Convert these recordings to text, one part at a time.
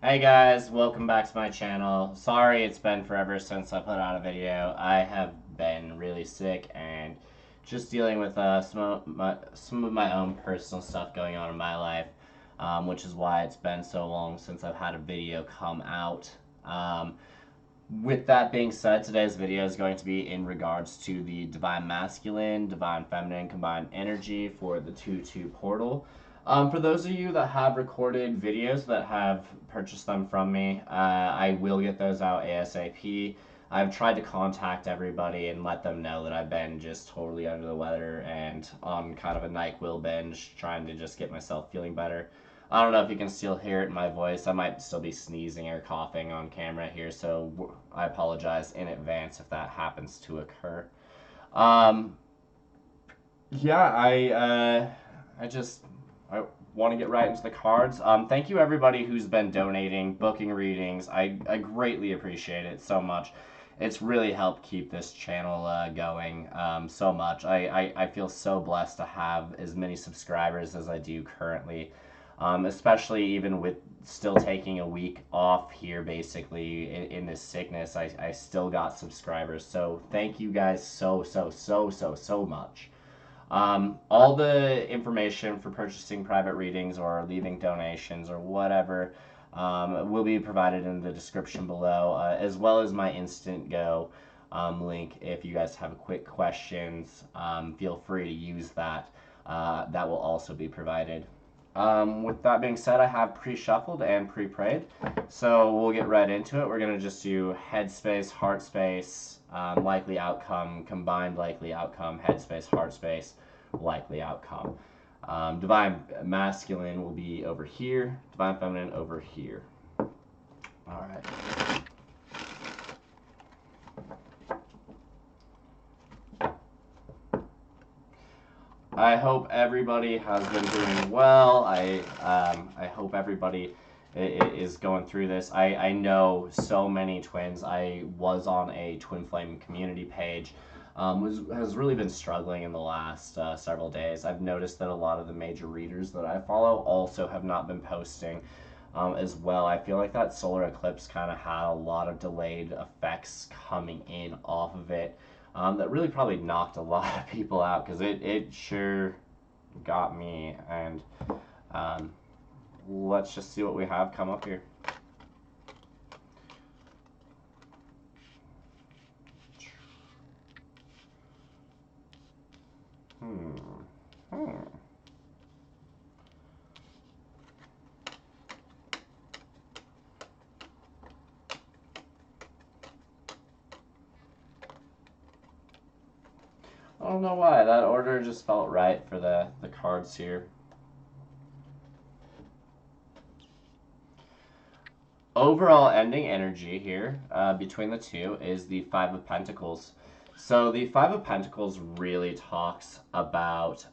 Hey guys, welcome back to my channel. Sorry it's been forever since I put out a video. I have been really sick and just dealing with some of my own personal stuff going on in my life, which is why it's been so long since I've had a video come out. Um, with that being said, today's video is going to be in regards to the Divine Masculine, Divine Feminine combined energy for the 2-2 portal. For those of you that have recorded videos that have purchased them from me, I will get those out ASAP. I've tried to contact everybody and let them know that I've been just totally under the weather and on kind of a NyQuil binge, trying to just get myself feeling better. I don't know if you can still hear it in my voice. I might still be sneezing or coughing on camera here, so I apologize in advance if that happens to occur. Um, yeah, I want to get right into the cards. Thank you everybody who's been donating, booking readings. I greatly appreciate it so much. It's really helped keep this channel going so much. I feel so blessed to have as many subscribers as I do currently, especially even with still taking a week off here basically in this sickness. I still got subscribers. So thank you guys so much. All the information for purchasing private readings or leaving donations or whatever will be provided in the description below, as well as my InstantGo link. If you guys have quick questions, feel free to use that. That will also be provided. With that being said, I have pre-shuffled and pre-prayed, so we'll get right into it. We're going to just do headspace, heart space, likely outcome, combined likely outcome, headspace, heart space, likely outcome. Divine masculine will be over here, divine feminine over here. All right. I hope everybody has been doing well. I hope everybody is going through this. I know so many twins. I was on a twin flame community page. Has really been struggling in the last several days. I've noticed that a lot of the major readers that I follow also have not been posting as well. I feel like that solar eclipse kind of had a lot of delayed effects coming in off of it, that really probably knocked a lot of people out, because it sure got me. And um, let's just see what we have come up here. Hmm. Hmm. I don't know why that order just felt right for the cards here. Overall ending energy here between the two is the Five of Pentacles. So the Five of Pentacles really talks about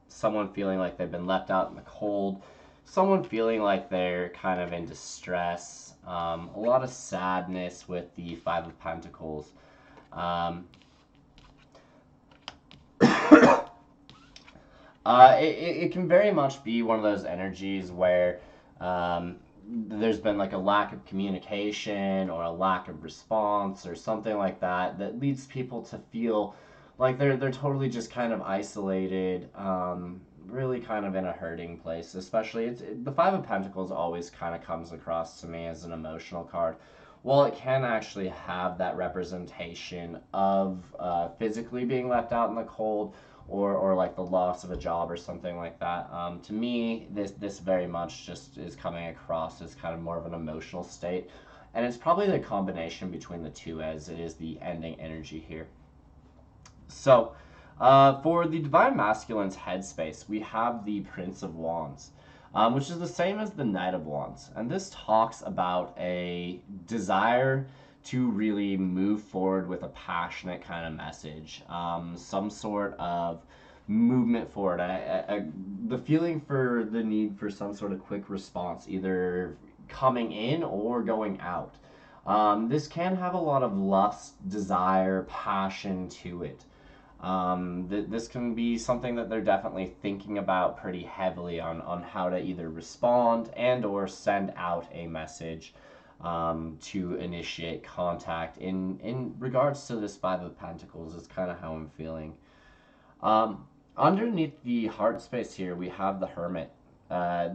someone feeling like they've been left out in the cold, someone feeling like they're kind of in distress, a lot of sadness with the Five of Pentacles. Um, it can very much be one of those energies where there's been like a lack of communication or a lack of response or something like that that leads people to feel like they're totally just kind of isolated, really kind of in a hurting place. Especially the Five of Pentacles always kind of comes across to me as an emotional card. Well, it can actually have that representation of physically being left out in the cold, or like the loss of a job or something like that. To me, this very much just is coming across as kind of more of an emotional state, and it's probably the combination between the two, as it is the ending energy here. So, for the Divine Masculine's headspace, we have the Prince of Wands, which is the same as the Knight of Wands. And this talks about a desire to really move forward with a passionate kind of message, some sort of movement forward, the feeling for the need for some sort of quick response, either coming in or going out. This can have a lot of lust, desire, passion to it. This can be something that they're definitely thinking about pretty heavily on how to either respond and or send out a message to initiate contact. In regards to this Five of Pentacles, is kind of how I'm feeling. Underneath the heart space here, we have the Hermit.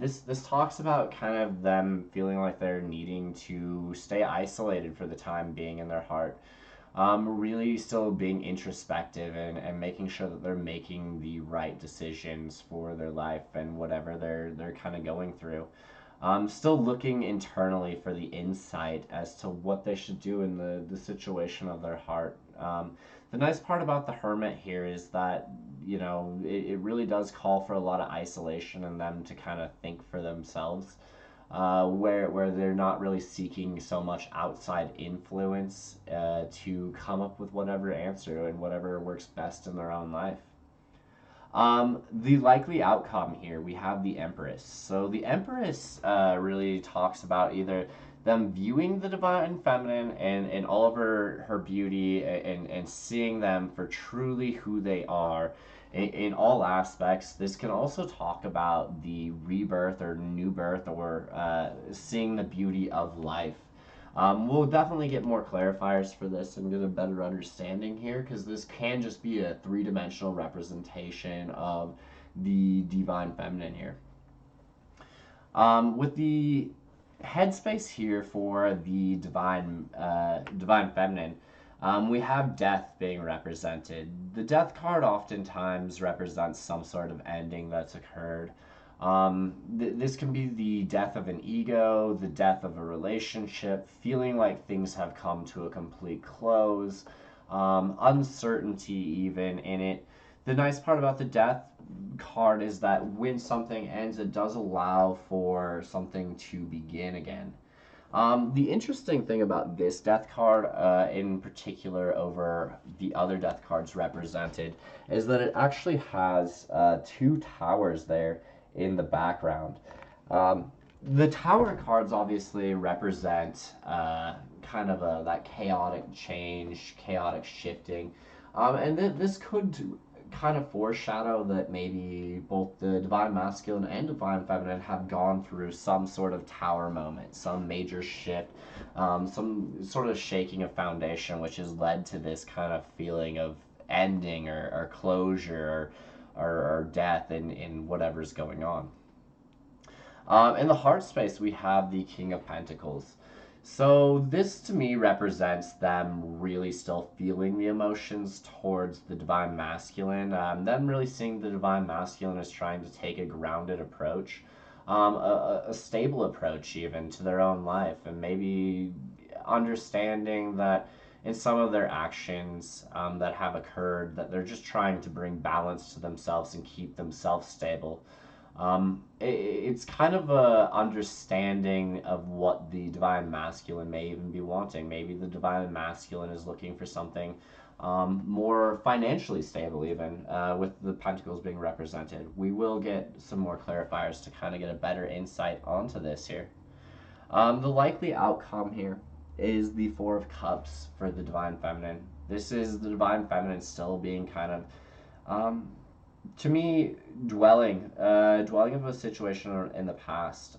This talks about kind of them feeling like they're needing to stay isolated for the time being in their heart. Really still being introspective and making sure that they're making the right decisions for their life and whatever they're kind of going through. Still looking internally for the insight as to what they should do in the situation of their heart. The nice part about the Hermit here is that, you know, it really does call for a lot of isolation and them to kind of think for themselves, where they're not really seeking so much outside influence to come up with whatever answer and whatever works best in their own life. The likely outcome here, we have the Empress. So the Empress really talks about either them viewing the divine feminine and all of her beauty and seeing them for truly who they are in all aspects. This can also talk about the rebirth or new birth or seeing the beauty of life. We'll definitely get more clarifiers for this and get a better understanding here, because this can just be a three-dimensional representation of the divine feminine here. With the headspace here for the divine feminine, we have death being represented. The death card oftentimes represents some sort of ending that's occurred. This can be the death of an ego, the death of a relationship, feeling like things have come to a complete close, uncertainty even in it. The nice part about the death card is that when something ends, it does allow for something to begin again. The interesting thing about this death card, in particular over the other death cards represented, is that it actually has two towers there in the background. The tower cards obviously represent kind of that chaotic change, chaotic shifting, and this could kind of foreshadow that maybe both the divine masculine and divine feminine have gone through some sort of tower moment, some major shift, some sort of shaking of foundation, which has led to this kind of feeling of ending or closure or death in whatever's going on. In the heart space, we have the King of Pentacles. So this to me represents them really still feeling the emotions towards the divine masculine, them really seeing the divine masculine as trying to take a grounded approach, a stable approach even to their own life, and maybe understanding that in some of their actions that have occurred, that they're just trying to bring balance to themselves and keep themselves stable. It's kind of a understanding of what the divine masculine may even be wanting. Maybe the divine masculine is looking for something more financially stable, even with the pentacles being represented. We will get some more clarifiers to kind of get a better insight onto this here. The likely outcome here is the Four of Cups for the divine feminine. This is the divine feminine still being kind of to me, dwelling of a situation in the past,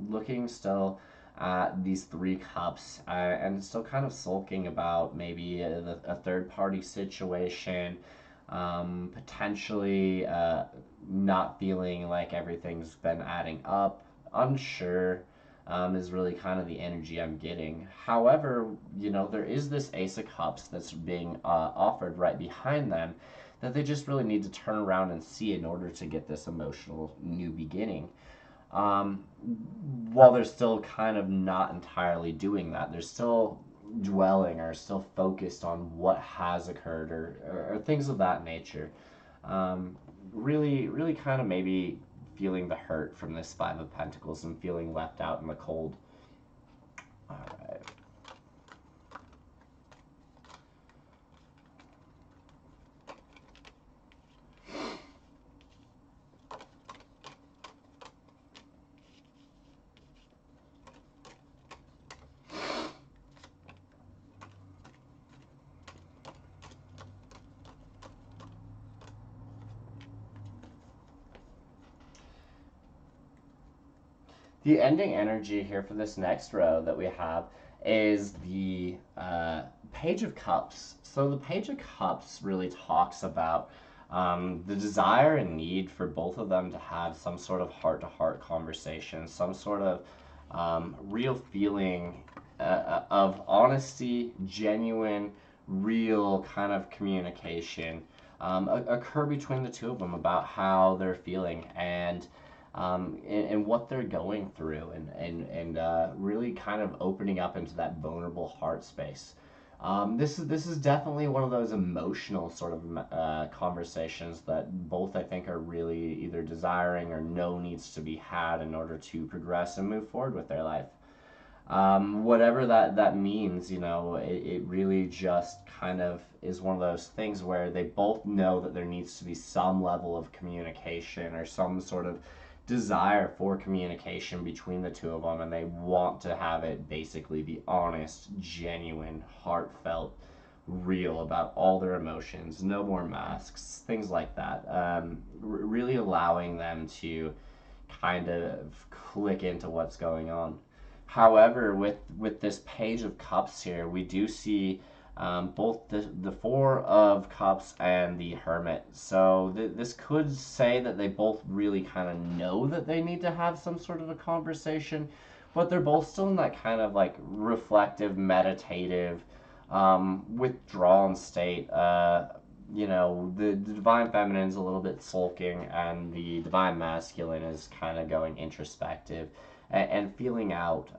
looking still at these three cups, and still kind of sulking about maybe a third party situation, potentially not feeling like everything's been adding up, unsure. Is really kind of the energy I'm getting. However, you know, there is this Ace of Cups that's being offered right behind them, that they just really need to turn around and see in order to get this emotional new beginning. While they're still kind of not entirely doing that, they're still dwelling or still focused on what has occurred or things of that nature. Really kind of maybe feeling the hurt from this Five of Pentacles and feeling left out in the cold. All right. The ending energy here for this next row that we have is the Page of Cups. So the Page of Cups really talks about the desire and need for both of them to have some sort of heart-to-heart conversation, some sort of real feeling of honesty, genuine, real kind of communication occur between the two of them about how they're feeling and what they're going through, and really kind of opening up into that vulnerable heart space. This is definitely one of those emotional sort of conversations that both I think are really either desiring or know needs to be had in order to progress and move forward with their life. Whatever that means, it really just kind of is one of those things where they both know that there needs to be some level of communication or some sort of desire for communication between the two of them, and they want to have it basically be honest, genuine, heartfelt, real about all their emotions, no more masks, things like that. Really allowing them to kind of click into what's going on. However, with this Page of Cups here, we do see both the Four of Cups and the Hermit. So this could say that they both really kind of know that they need to have some sort of a conversation, but they're both still in that kind of like reflective, meditative, withdrawn state. The Divine Feminine is a little bit sulking, and the Divine Masculine is kind of going introspective and feeling out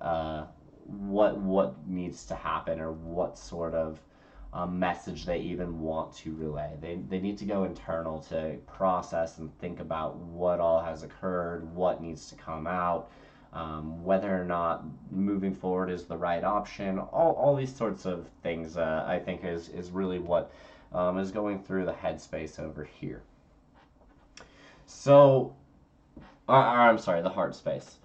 what needs to happen or what sort of message they even want to relay. They need to go internal to process and think about what all has occurred, what needs to come out, whether or not moving forward is the right option. All these sorts of things I think is really what is going through the headspace over here. So, I'm sorry, the heart space.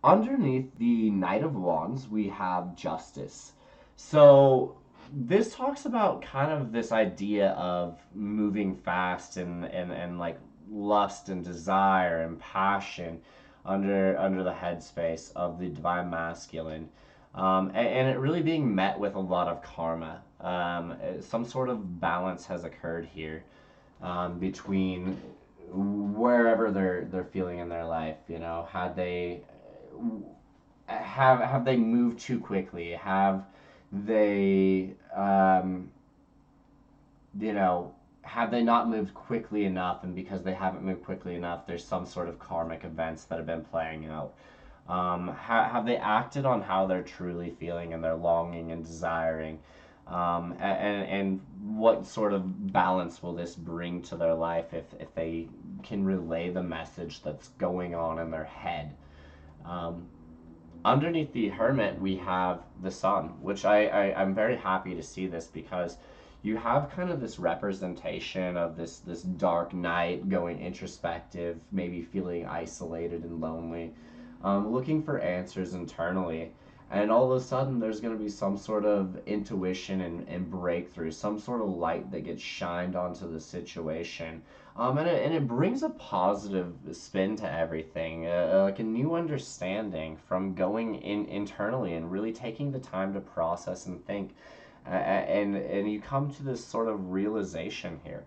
Underneath the Knight of Wands, we have Justice. So this talks about kind of this idea of moving fast and like lust and desire and passion under the headspace of the Divine Masculine. And it really being met with a lot of karma. Some sort of balance has occurred here between wherever they're feeling in their life. Had they have they moved too quickly? Have they have they not moved quickly enough? And because they haven't moved quickly enough, there's some sort of karmic events that have been playing out. Have they acted on how they're truly feeling and they're longing and desiring? And what sort of balance will this bring to their life if they can relay the message that's going on in their head? Underneath the Hermit, we have the Sun, which I'm very happy to see this, because you have kind of this representation of this dark night going introspective, maybe feeling isolated and lonely, looking for answers internally. And all of a sudden, there's going to be some sort of intuition and breakthrough, some sort of light that gets shined onto the situation. And it brings a positive spin to everything, like a new understanding from going in internally and really taking the time to process and think. And you come to this sort of realization here.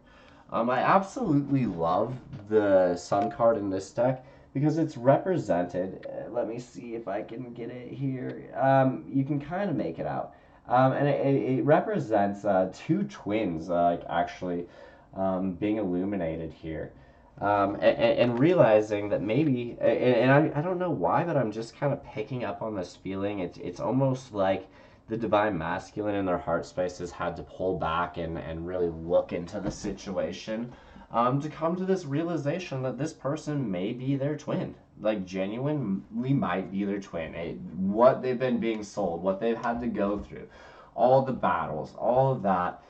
I absolutely love the Sun card in this deck, because it's represented. Let me see if I can get it here. You can kind of make it out. And it represents two twins, actually being illuminated here. And realizing that maybe, and I don't know why, but I'm just kind of picking up on this feeling. It's almost like the Divine Masculine in their heart space has had to pull back and really look into the situation, to come to this realization that this person may be their twin. Like, genuinely might be their twin. What they've been being sold, what they've had to go through, all the battles, all of that,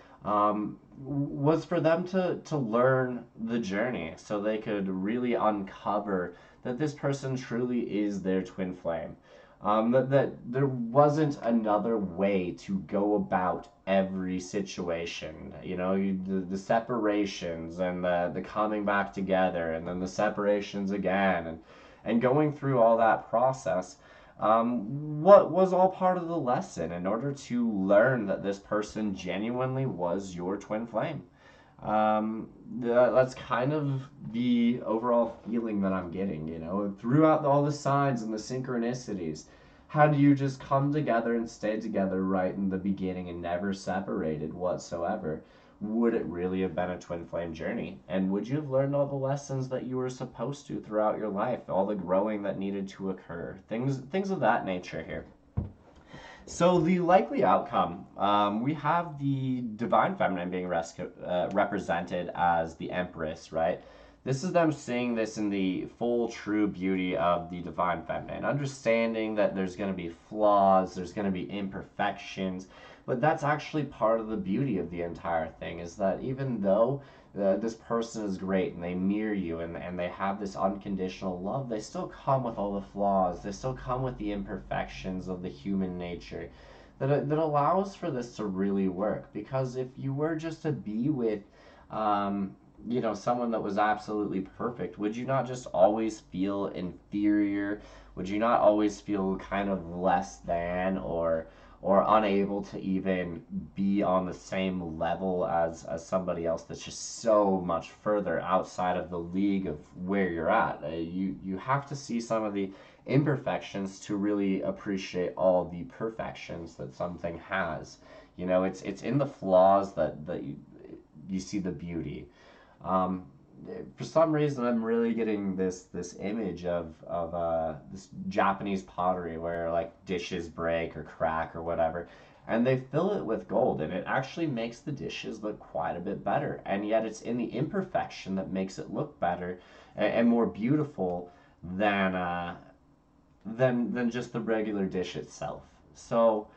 was for them to learn the journey so they could really uncover that this person truly is their twin flame. That there wasn't another way to go about every situation. The separations and the coming back together, and then the separations again, And going through all that process, what was all part of the lesson in order to learn that this person genuinely was your twin flame. That's kind of the overall feeling that I'm getting, throughout all the signs and the synchronicities. How do you just come together and stay together right in the beginning and never separated whatsoever? Would it really have been a twin flame journey? And would you have learned all the lessons that you were supposed to throughout your life, all the growing that needed to occur? Things of that nature here. So the likely outcome, we have the divine feminine being represented as the empress, right? This is them seeing this in the full true beauty of the divine feminine, understanding that there's going to be flaws, there's going to be imperfections, but that's actually part of the beauty of the entire thing, is that even though this person is great and they mirror you and they have this unconditional love, they still come with all the flaws, they still come with the imperfections of the human nature that allows for this to really work. Because if you were just to be with someone that was absolutely perfect, would you not just always feel inferior? Would you not always feel kind of less than, or unable to even be on the same level as somebody else that's just so much further outside of the league of where you're at? You have to see some of the imperfections to really appreciate all the perfections that something has. It's in the flaws that you see the beauty. Um, for some reason, I'm really getting this image of this Japanese pottery where like dishes break or crack or whatever, and they fill it with gold, and it actually makes the dishes look quite a bit better. And yet, it's in the imperfection that makes it look better and more beautiful than than just the regular dish itself. So,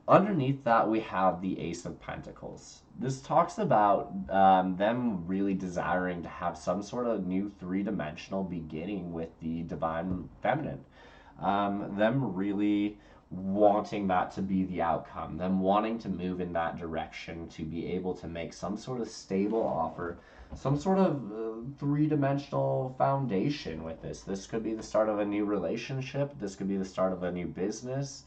underneath that, we have the Ace of Pentacles. This talks about them really desiring to have some sort of new three-dimensional beginning with the divine feminine. Them really wanting that to be the outcome, them wanting to move in that direction to be able to make some sort of stable offer, some sort of three-dimensional foundation with this. This could be the start of a new relationship. This could be the start of a new business.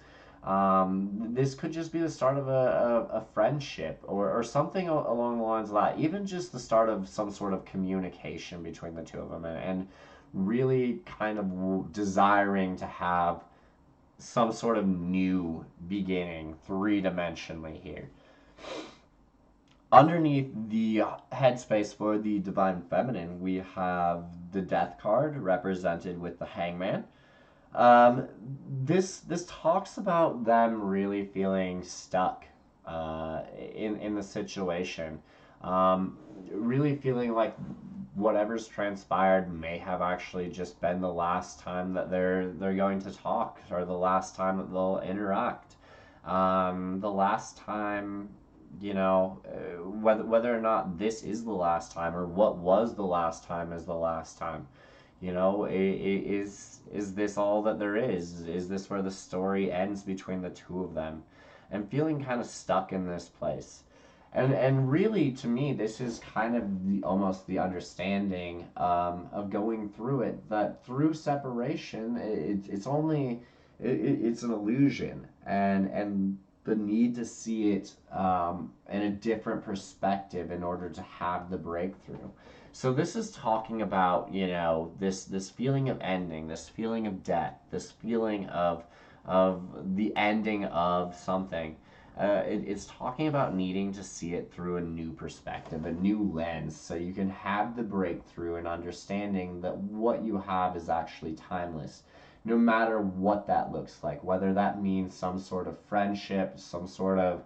This could just be the start of a friendship, or something along the lines of that. Even just the start of some sort of communication between the two of them, and really kind of desiring to have some sort of new beginning three-dimensionally here. Underneath the headspace for the divine feminine, we have the death card represented with the hangman. Um, this talks about them really feeling stuck in the situation, really feeling like whatever's transpired may have actually just been the last time that they're going to talk, or the last time that they'll interact, the last time. Whether or not this is the last time, or what was the last time is the last time. Is this all that there is? Is this where the story ends between the two of them? And feeling kind of stuck in this place. And really, to me, this is kind of almost the understanding of going through it, that through separation, it's an illusion, and the need to see it in a different perspective in order to have the breakthrough. So this is talking about, this feeling of ending, this feeling of death, this feeling of the ending of something. It's talking about needing to see it through a new perspective, a new lens, so you can have the breakthrough and understanding that what you have is actually timeless, no matter what that looks like, whether that means some sort of friendship, some sort of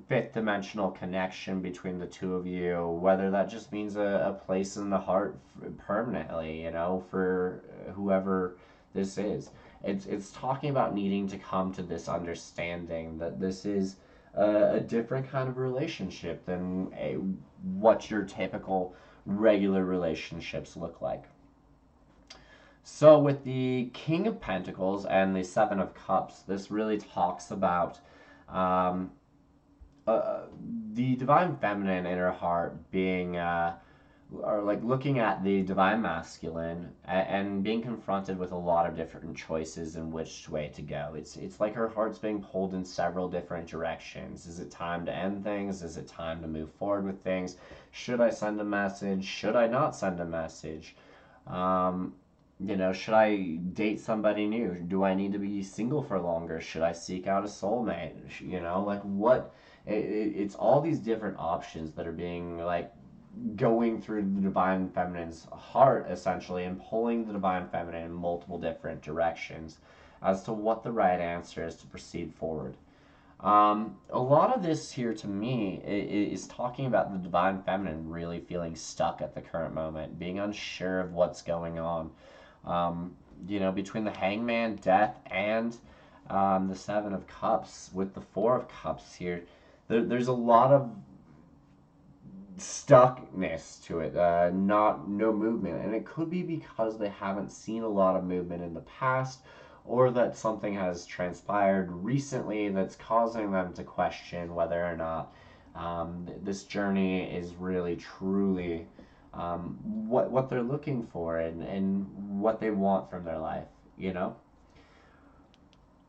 fifth dimensional connection between the two of you, whether that just means a place in the heart permanently, for whoever this is. It's talking about needing to come to this understanding that this is a different kind of relationship than what your typical regular relationships look like. So with the King of Pentacles and the Seven of Cups, this really talks about um, uh, the divine feminine in her heart being are like looking at the divine masculine and being confronted with a lot of different choices in which way to go. It's like her heart's being pulled in several different directions. Is it time to end things? Is it time to move forward with things? Should I send a message? Should I not send a message? Um, should I date somebody new? Do I need to be single for longer? Should I seek out a soulmate? Like what? It's all these different options that are being like going through the divine feminine's heart essentially and pulling the divine feminine in multiple different directions as to what the right answer is to proceed forward. A lot of this here to me is talking about the divine feminine really feeling stuck at the current moment, being unsure of what's going on. Between the hangman, death, and the Seven of Cups, with the Four of Cups here, there's a lot of stuckness to it, no movement, and it could be because they haven't seen a lot of movement in the past, or that something has transpired recently that's causing them to question whether or not this journey is really truly what they're looking for and what they want from their life.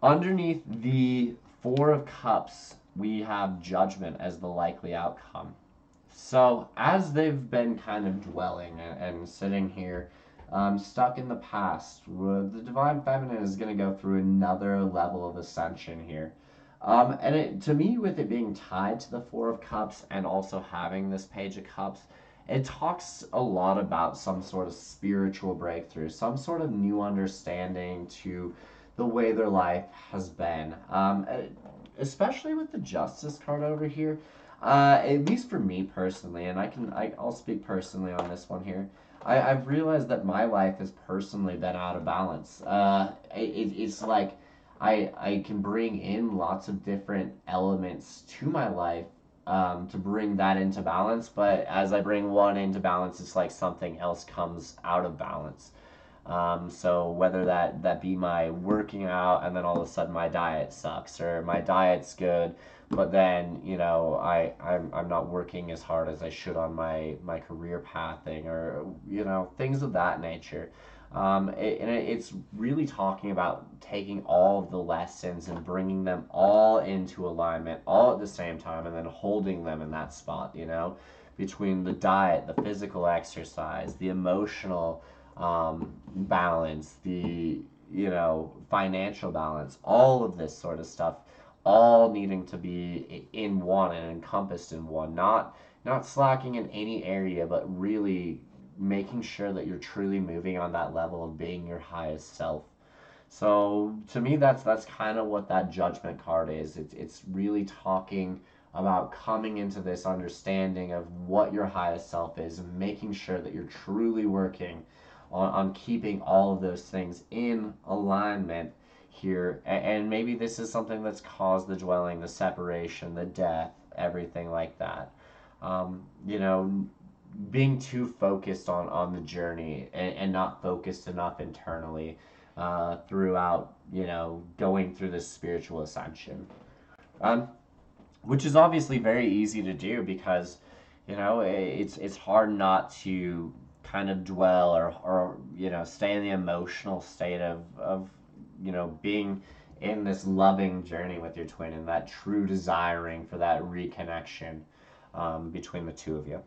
Underneath the Four of Cups, we have Judgment as the likely outcome. So, as they've been kind of dwelling and sitting here, stuck in the past, the Divine Feminine is going to go through another level of ascension here. To me, with it being tied to the Four of Cups and also having this Page of Cups, it talks a lot about some sort of spiritual breakthrough, some sort of new understanding to the way their life has been. Especially with the Justice card over here. At least for me personally, and I'll speak personally on this one here. I've realized that my life has personally been out of balance. It's like I can bring in lots of different elements to my life to bring that into balance, but as I bring one into balance, it's like something else comes out of balance. So whether that be my working out and then all of a sudden my diet sucks, or my diet's good but then I'm not working as hard as I should on my career pathing, or things of that nature. It's really talking about taking all of the lessons and bringing them all into alignment all at the same time, and then holding them in that spot, between the diet, the physical exercise, the emotional balance, the financial balance, all of this sort of stuff, all needing to be in one and encompassed in one, not slacking in any area, but really making sure that you're truly moving on that level of being your highest self. So to me, that's kind of what that Judgment card is. It's really talking about coming into this understanding of what your highest self is and making sure that you're truly working on keeping all of those things in alignment here. And maybe this is something that's caused the dwelling, the separation, the death, everything like that. Being too focused on the journey and not focused enough internally throughout, going through this spiritual ascension. Um, which is obviously very easy to do because, it's hard not to kind of dwell or stay in the emotional state of being in this loving journey with your twin and that true desiring for that reconnection between the two of you.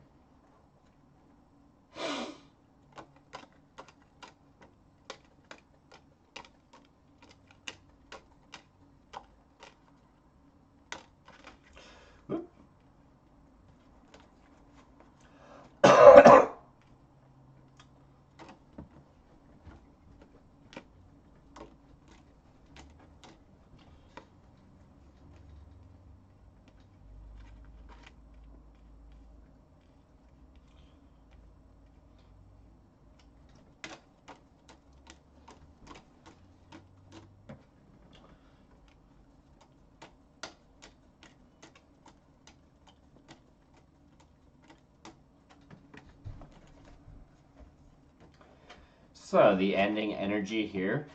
So the ending energy here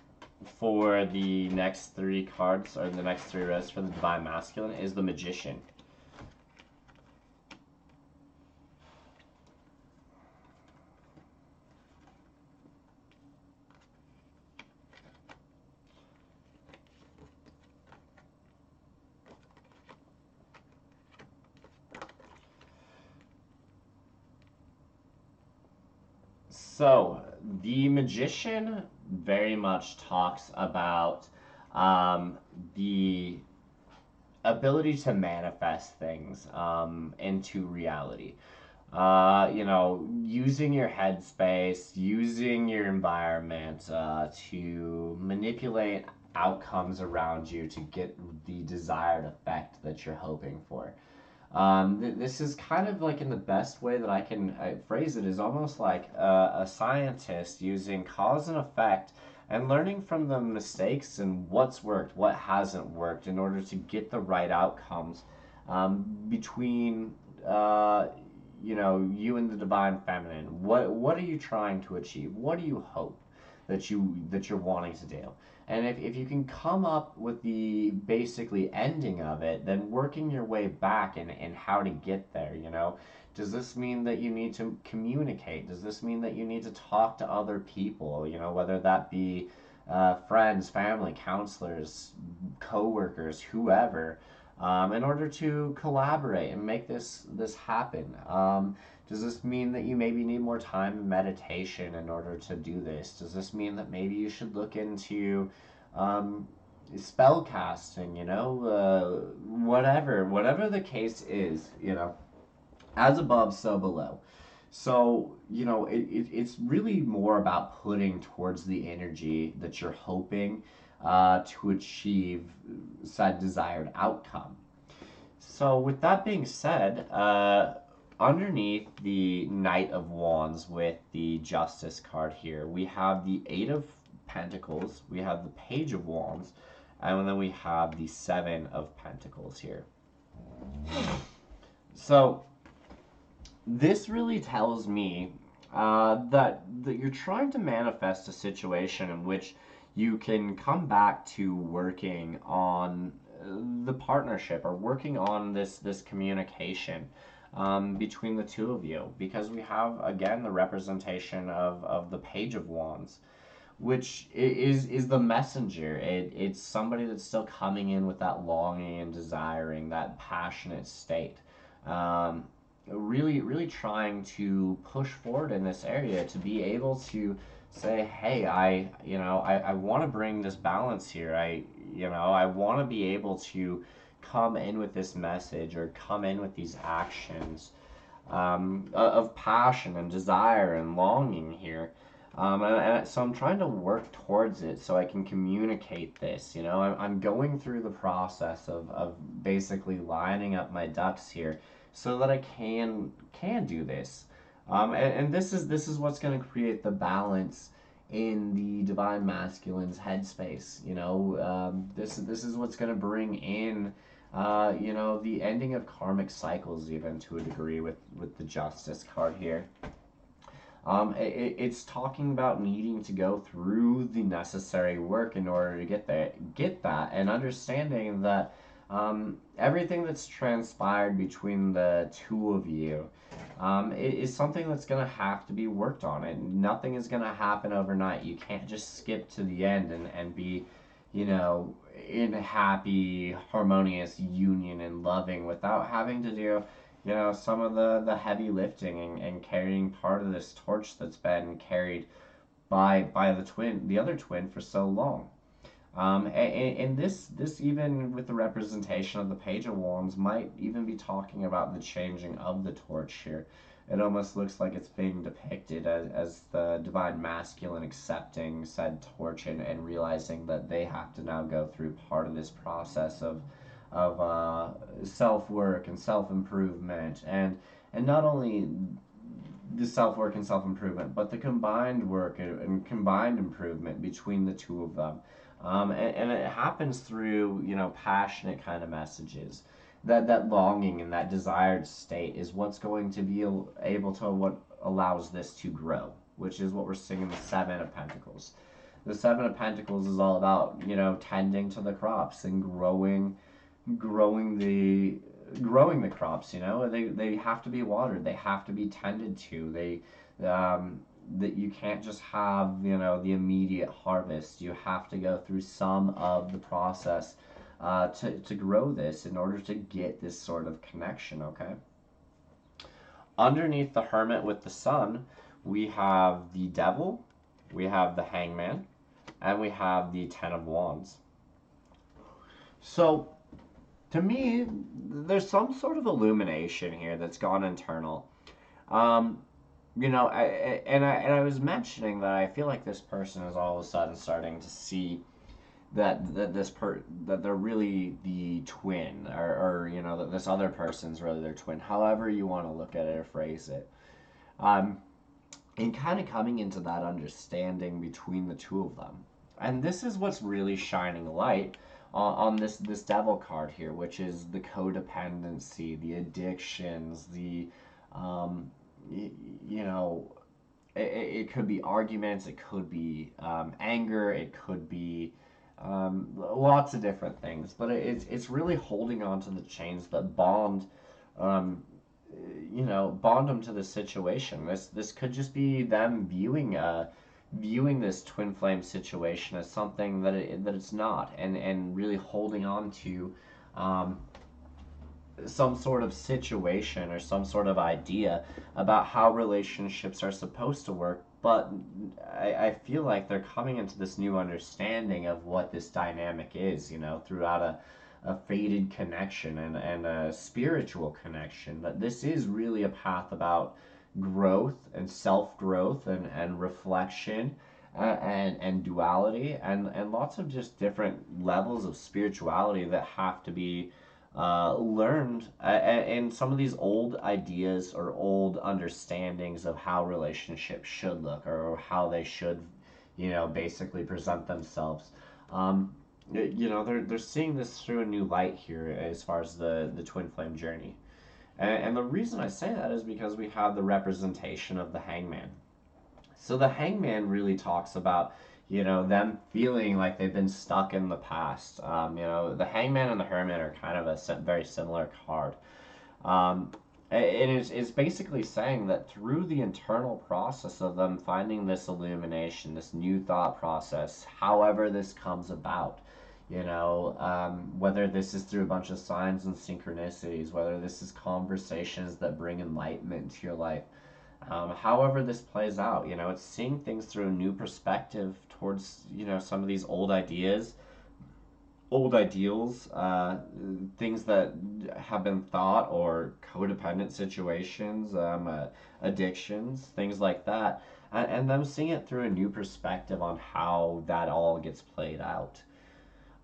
for the next three cards, or the next three rows for the Divine Masculine, is the Magician. So, the magician very much talks about um, the ability to manifest things into reality. Using your headspace, using your environment to manipulate outcomes around you to get the desired effect that you're hoping for. This is kind of like, in the best way that I can phrase it, is almost like a scientist using cause and effect and learning from the mistakes and what's worked, what hasn't worked, in order to get the right outcomes between you and the divine feminine. What are you trying to achieve? What do you hope that you're wanting to do? And if you can come up with the basically ending of it, then working your way back and how to get there, Does this mean that you need to communicate? Does this mean that you need to talk to other people, whether that be friends, family, counselors, co-workers, whoever, in order to collaborate and make this happen? Does this mean that you maybe need more time in meditation in order to do this? Does this mean that maybe you should look into spell casting, whatever the case is, as above, so below. So, it's really more about putting towards the energy that you're hoping to achieve said desired outcome. So, with that being said, underneath the Knight of Wands with the Justice card here, we have the Eight of Pentacles, we have the Page of Wands, and then we have the Seven of Pentacles here. So, this really tells me that you're trying to manifest a situation in which you can come back to working on the partnership, or working on this communication between the two of you, because we have again the representation of the Page of Wands, which is the messenger. It's somebody that's still coming in with that longing and desiring, that passionate state. Um, really trying to push forward in this area to be able to say, hey, I want to bring this balance here. I want to be able to come in with this message, or come in with these actions of passion and desire and longing here. So I'm trying to work towards it so I can communicate this. I'm going through the process of basically lining up my ducks here so that I can do this. And this is what's going to create the balance in the divine masculine's headspace. This is what's going to bring in the ending of karmic cycles, even to a degree, with the Justice card here. It's talking about needing to go through the necessary work in order to get that, and understanding that everything that's transpired between the two of you is something that's going to have to be worked on, and nothing is going to happen overnight. You can't just skip to the end and be, in a happy, harmonious union and loving, without having to do some of the heavy lifting and carrying part of this torch that's been carried by the other twin, for so long. And this, even with the representation of the Page of Wands, might even be talking about the changing of the torch here. It almost looks like it's being depicted as the divine masculine accepting said torch, and realizing that they have to now go through part of this process of self-work and self-improvement, and not only the self-work and self-improvement, but the combined work and combined improvement between the two of them. And it happens through, passionate kind of messages. That longing and that desired state is what's going to be able to, what allows this to grow, which is what we're seeing in the Seven of Pentacles. The Seven of Pentacles is all about, tending to the crops and growing the crops. They have to be watered, they have to be tended to. That you can't just have the immediate harvest. You have to go through some of the process to grow this, in order to get this sort of connection. Okay, underneath the Hermit with the Sun, we have the devil, we have the hangman, and we have the Ten of Wands. So, to me, there's some sort of illumination here that's gone internal. Um, and I was mentioning that I feel like this person is all of a sudden starting to see that they're really the twin, or that this other person's really their twin. However you want to look at it or phrase it. Um, and kind of coming into that understanding between the two of them. And this is what's really shining light on this devil card here, which is the codependency, the addictions, the um, y- you know, it could be arguments, it could be anger, it could be lots of different things. But it's really holding on to the chains that um, bond them to the situation. This could just be them viewing this twin flame situation as something that it's not, and really holding on to um, some sort of situation or some sort of idea about how relationships are supposed to work. But I feel like they're coming into this new understanding of what this dynamic is, throughout a faded connection and a spiritual connection. That this is really a path about growth and self growth and reflection and duality and lots of just different levels of spirituality that have to be learned, and some of these old ideas or old understandings of how relationships should look, or how they should, basically present themselves. Um, they're seeing this through a new light here as far as the twin flame journey. And the reason I say that is because we have the representation of the hangman. So the hangman really talks about, them feeling like they've been stuck in the past. The hangman and the hermit are kind of a very similar card. Um, and it's basically saying that through the internal process of them finding this illumination, this new thought process, however this comes about, whether this is through a bunch of signs and synchronicities, whether this is conversations that bring enlightenment into your life, however this plays out, it's seeing things through a new perspective towards, some of these old ideas, old ideals, things that have been thought, or codependent situations, addictions, things like that, and them seeing it through a new perspective on how that all gets played out.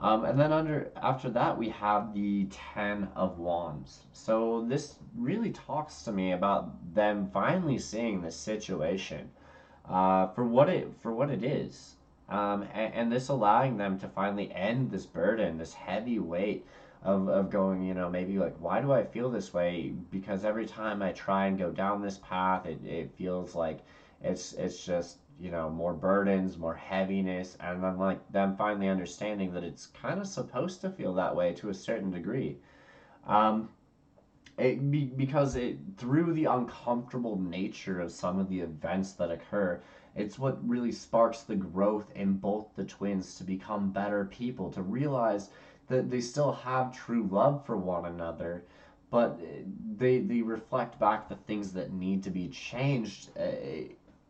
And then after that, we have the Ten of Wands. So this really talks to me about them finally seeing the situation for what it is, and this allowing them to finally end this burden, this heavy weight of going, maybe like, why do I feel this way? Because every time I try and go down this path, it feels like it's just, more burdens, more heaviness, and then like them finally understanding that it's kind of supposed to feel that way to a certain degree. Um, because through the uncomfortable nature of some of the events that occur, it's what really sparks the growth in both the twins to become better people, to realize that they still have true love for one another, but they reflect back the things that need to be changed,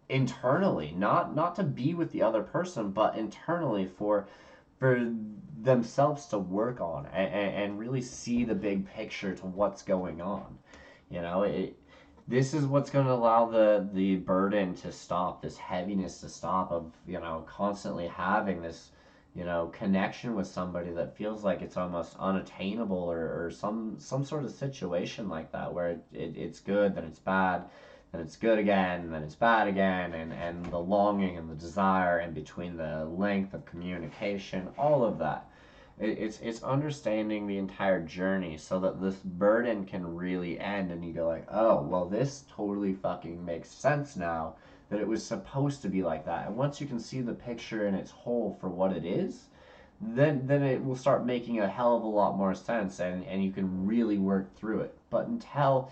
internally, not to be with the other person, but internally for themselves to work on, and really see the big picture to what's going on. This is what's going to allow the burden to stop, this heaviness to stop, of, constantly having this, connection with somebody that feels like it's almost unattainable, or some sort of situation like that, where it's good, then it's bad, then it's good again, then it's bad again, and the longing and the desire, and between the length of communication, all of that. It's understanding the entire journey so that this burden can really end, and you go like, oh, well, this totally fucking makes sense now, that it was supposed to be like that. And once you can see the picture in its whole for what it is, then it will start making a hell of a lot more sense, and you can really work through it. But until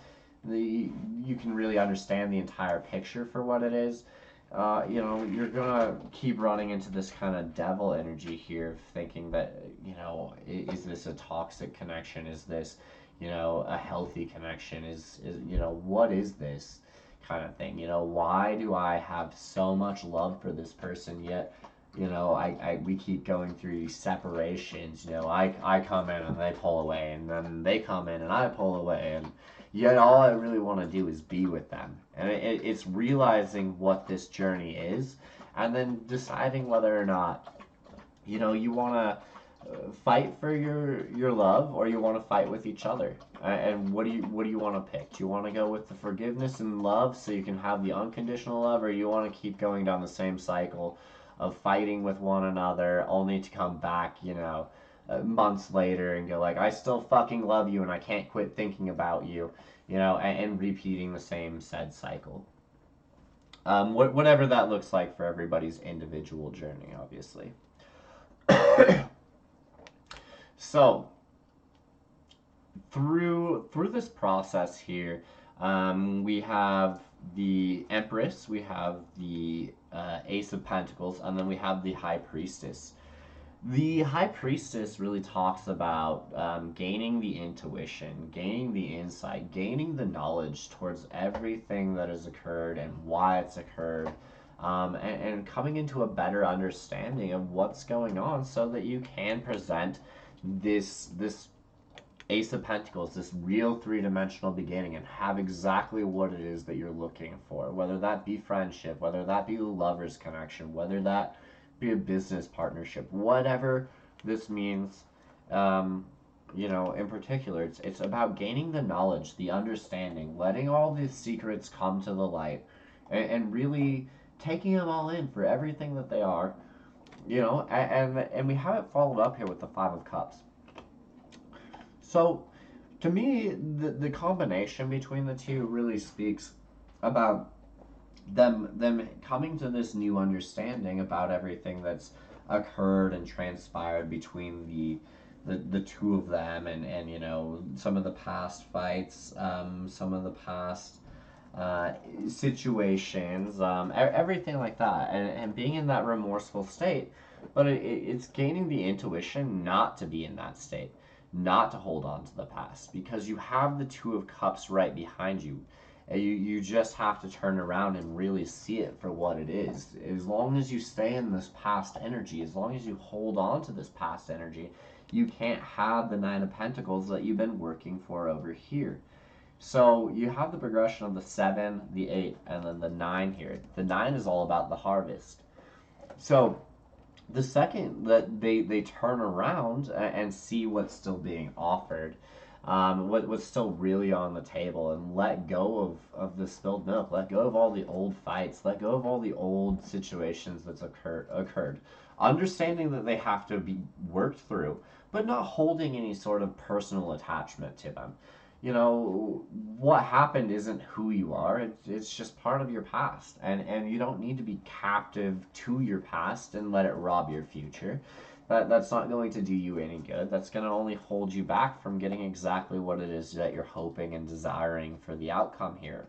you can really understand the entire picture for what it is, you're gonna keep running into this kind of devil energy here, thinking that, is this a toxic connection? Is this, a healthy connection? Is what is this? kind of thing. You know, why do I have so much love for this person yet? You know, we keep going through these separations. You know, I come in and they pull away, and then they come in and I pull away, and yet all I really want to do is be with them. And it's realizing what this journey is, and then deciding whether or not, you know, you want to fight for your love, or you want to fight with each other. And what do you want to pick? Do you want to go with the forgiveness and love so you can have the unconditional love, or you want to keep going down the same cycle of fighting with one another only to come back, you know, months later and go like, I still fucking love you and I can't quit thinking about you, you know, and repeating the same said cycle. Whatever that looks like for everybody's individual journey, obviously. So through this process here, we have the Empress, we have the Ace of Pentacles, and then we have the High Priestess. The High Priestess really talks about gaining the intuition, gaining the insight, gaining the knowledge towards everything that has occurred and why it's occurred, and coming into a better understanding of what's going on so that you can present this Ace of Pentacles, this real three-dimensional beginning, and have exactly what it is that you're looking for, whether that be friendship, whether that be a lover's connection, whether that be a business partnership, whatever this means. You know, in particular, it's about gaining the knowledge, the understanding, letting all these secrets come to the light, and really taking them all in for everything that they are, you know. And we have it followed up here with the Five of Cups. So to me, the combination between the two really speaks about them coming to this new understanding about everything that's occurred and transpired between the two of them, and you know, some of the past fights, some of the past situations, everything like that, and being in that remorseful state. But it's gaining the intuition not to be in that state, not to hold on to the past, because you have the Two of Cups right behind you. You just have to turn around and really see it for what it is. As long as you stay in this past energy, as long as you hold on to this past energy, you can't have the Nine of Pentacles that you've been working for over here. So you have the progression of the 7, the 8, and then the 9 here. The 9 is all about the harvest. So the second that they turn around and see what's still being offered, what's still really on the table, and let go of the spilled milk, let go of all the old fights, let go of all the old situations that's occurred, understanding that they have to be worked through, but not holding any sort of personal attachment to them. You know, what happened isn't who you are. It's just part of your past. And you don't need to be captive to your past and let it rob your future. That's not going to do you any good. That's going to only hold you back from getting exactly what it is that you're hoping and desiring for the outcome here.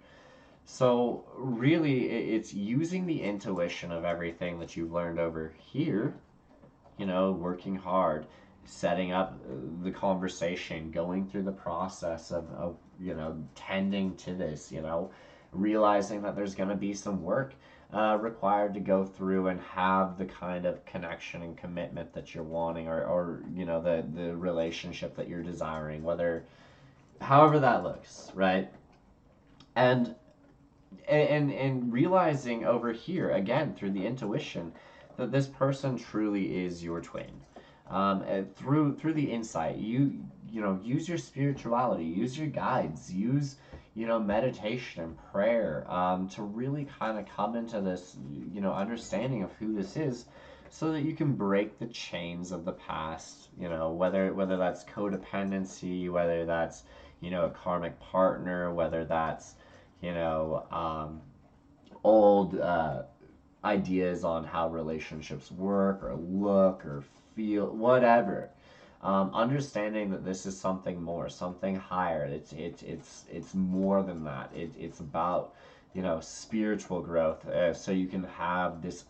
So really, it's using the intuition of everything that you've learned over here, you know, working hard, setting up the conversation, going through the process of you know, tending to this, you know, realizing that there's going to be some work required to go through and have the kind of connection and commitment that you're wanting, or you know, the relationship that you're desiring, whether, however that looks, right? And and realizing over here again through the intuition that this person truly is your twin. And through the insight, you know, use your spirituality, use your guides, use, you know, meditation and prayer, to really kind of come into this, you know, understanding of who this is, so that you can break the chains of the past. You know, whether that's codependency, whether that's, you know, a karmic partner, whether that's, you know, old ideas on how relationships work or look or feel, whatever. Understanding that this is something more, something higher. It's more than that. It's about, you know, spiritual growth, so you can have this,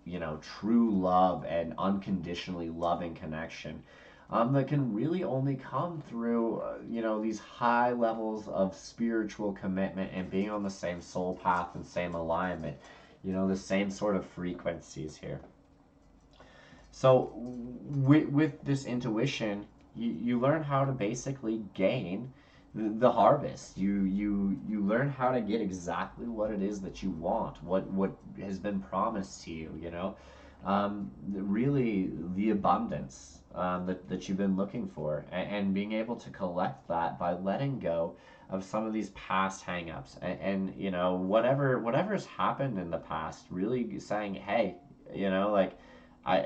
you know, true love and unconditionally loving connection, that can really only come through, these high levels of spiritual commitment and being on the same soul path and same alignment, the same sort of frequencies here. So with this intuition, you learn how to basically gain the harvest. You learn how to get exactly what it is that you want, what has been promised to you. Really the abundance that you've been looking for, and being able to collect that by letting go of some of these past hangups, and whatever's happened in the past, really saying, hey, like,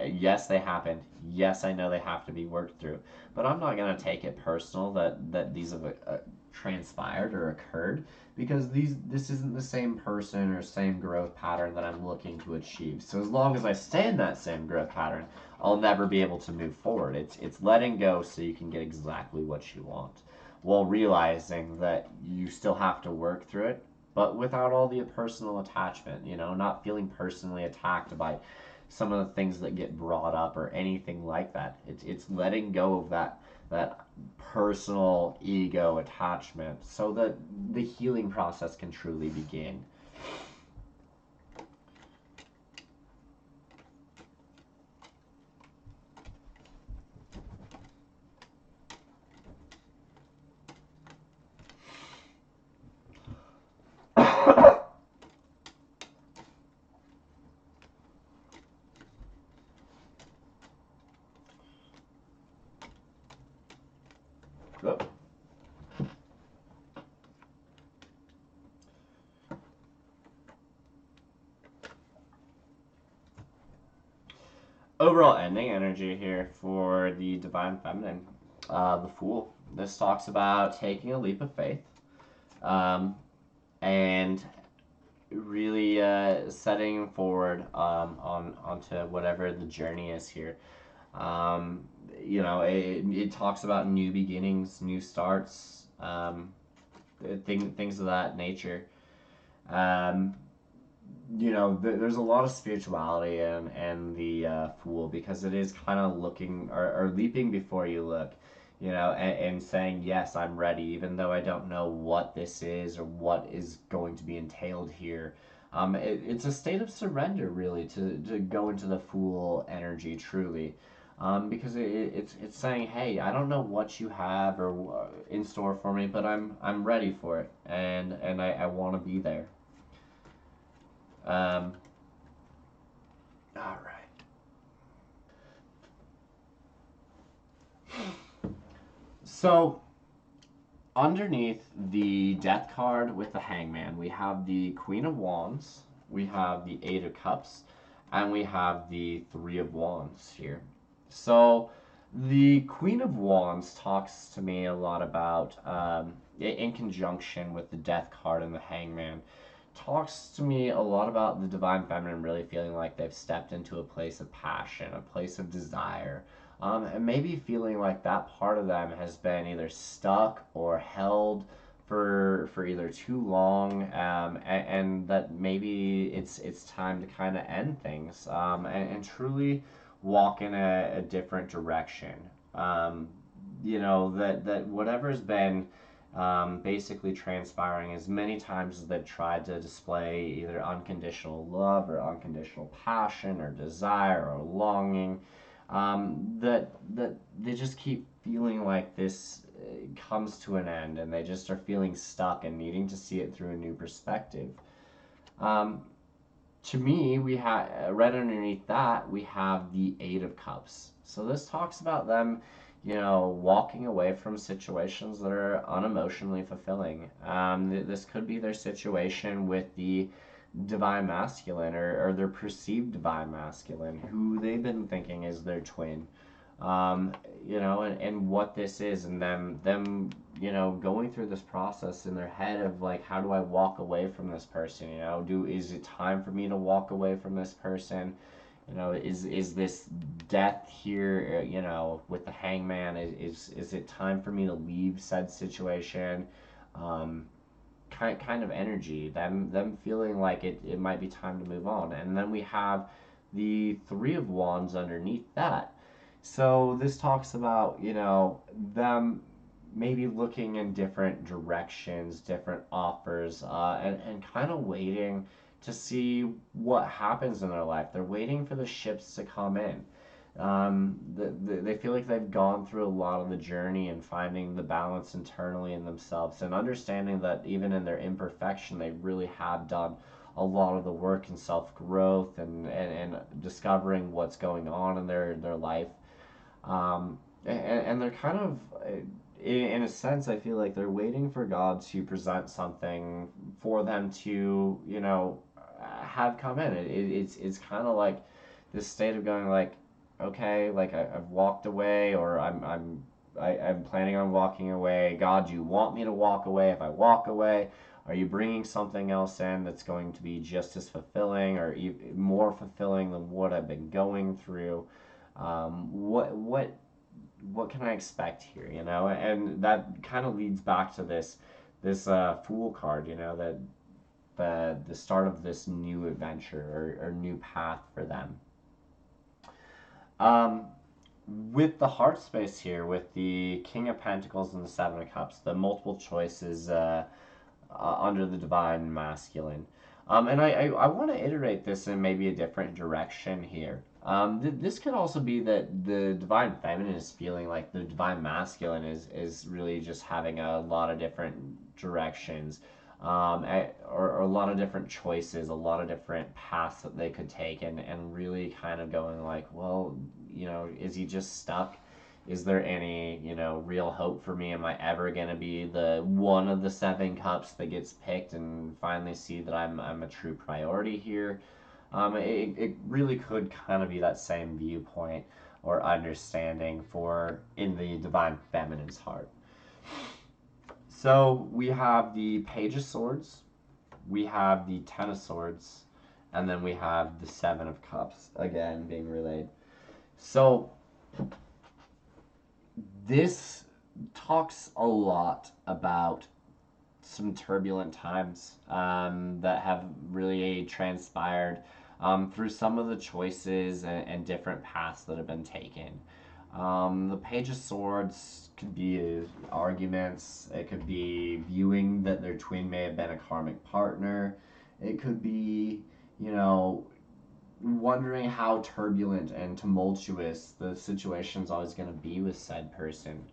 yes, they happened. Yes, I know they have to be worked through, but I'm not gonna take it personal that these have transpired or occurred, because this isn't the same person or same growth pattern that I'm looking to achieve. So as long as I stay in that same growth pattern, I'll never be able to move forward. It's letting go so you can get exactly what you want, while realizing that you still have to work through it, but without all the personal attachment. Not feeling personally attacked by some of the things that get brought up or anything like that. It's letting go of that personal ego attachment so that the healing process can truly begin. Overall ending energy here for the divine feminine, the fool. This talks about taking a leap of faith, um, and really setting forward onto whatever the journey is here. Um, it talks about new beginnings, new starts, things of that nature. Um, there's a lot of spirituality and the fool, because it is kind of looking, or leaping before you look, and saying, yes, I'm ready, even though I don't know what this is or what is going to be entailed here. It's a state of surrender, really, to go into the fool energy truly. Because it's saying, hey, I don't know what you have or in store for me, but I'm ready for it, and I want to be there. Um, all right. So underneath the Death card with the Hangman, we have the Queen of Wands, we have the Eight of Cups, and we have the Three of Wands here. So the Queen of Wands talks to me a lot about, in conjunction with the Death card and the Hangman, talks to me a lot about the divine feminine really feeling like they've stepped into a place of passion, a place of desire, and maybe feeling like that part of them has been either stuck or held for either too long, and that maybe it's time to kind of end things, and truly walk in a different direction. That whatever's been basically transpiring, as many times as they've tried to display either unconditional love or unconditional passion or desire or longing, that they just keep feeling like this comes to an end, and they just are feeling stuck and needing to see it through a new perspective. Um, to me, we have right underneath that, we have the Eight of Cups. So this talks about them, walking away from situations that are unemotionally fulfilling. This could be their situation with the divine masculine, or their perceived divine masculine, who they've been thinking is their twin. And what this is, and them going through this process in their head of, like, how do I walk away from this person? Is it time for me to walk away from this person? Is this death here, with the Hangman? Is it time for me to leave said situation? Um, kind of energy, them feeling like it might be time to move on. And then we have the Three of Wands underneath that. So this talks about, them maybe looking in different directions, different offers, and kind of waiting to see what happens in their life. They're waiting for the ships to come in. They feel like they've gone through a lot of the journey and finding the balance internally in themselves and understanding that even in their imperfection, they really have done a lot of the work in self growth and discovering what's going on in their life. And they're kind of, in a sense, I feel like they're waiting for God to present something for them to, have come in. It's kind of like this state of going like, okay, like I've walked away, or I'm planning on walking away. God, do you want me to walk away? If I walk away, are you bringing something else in that's going to be just as fulfilling or even more fulfilling than what I've been going through? What can I expect here? And that kind of leads back to this Fool card. That the start of this new adventure or new path for them. Um, with the heart space here, with the King of Pentacles and the Seven of Cups, the multiple choices under the Divine Masculine. And I want to iterate this in maybe a different direction here. This could also be that the Divine Feminine is feeling like the Divine Masculine is really just having a lot of different directions, or a lot of different choices, a lot of different paths that they could take, and really kind of going like, well, is he just stuck? Is there any, real hope for me? Am I ever gonna be the one of the seven cups that gets picked and finally see that I'm a true priority here? It really could kind of be that same viewpoint or understanding for in the Divine Feminine's heart. So we have the Page of Swords, we have the Ten of Swords, and then we have the Seven of Cups again being relayed. So this talks a lot about some turbulent times that have really transpired through some of the choices and different paths that have been taken. The Page of Swords could be arguments. It could be viewing that their twin may have been a karmic partner. It could be, wondering how turbulent and tumultuous the situation's always going to be with said person.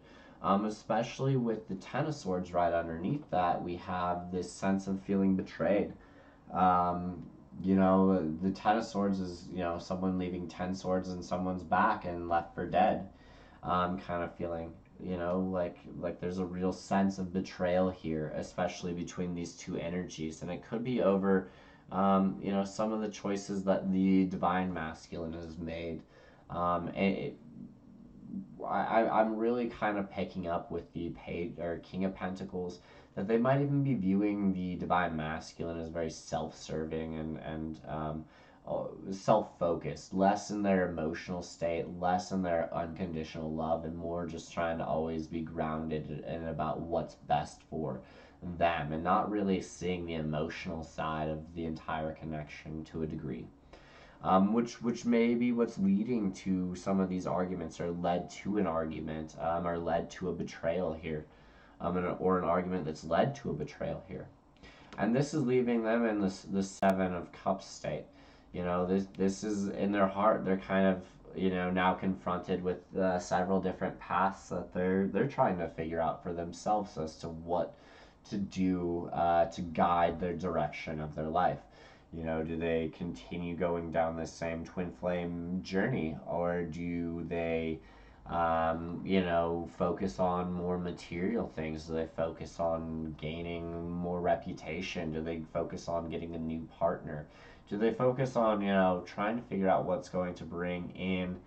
Especially with the Ten of Swords right underneath that, we have this sense of feeling betrayed. The Ten of Swords is, someone leaving 10 swords in someone's back and left for dead, kind of feeling. Like there's a real sense of betrayal here, especially between these two energies, and it could be over some of the choices that the Divine Masculine has made. I'm really kind of picking up with the Page or King of Pentacles that they might even be viewing the Divine Masculine as very self-serving and self-focused, less in their emotional state, less in their unconditional love, and more just trying to always be grounded in about what's best for them, and not really seeing the emotional side of the entire connection to a degree. Which may be what's leading to some of these arguments, or led to an argument, or led to a betrayal here, or an argument that's led to a betrayal here. And this is leaving them in the Seven of Cups state. This is in their heart. They're kind of now confronted with several different paths that they're trying to figure out for themselves as to what to do to guide their direction of their life. Do they continue going down this same twin flame journey, or do they, focus on more material things? Do they focus on gaining more reputation? Do they focus on getting a new partner? Do they focus on, trying to figure out what's going to bring in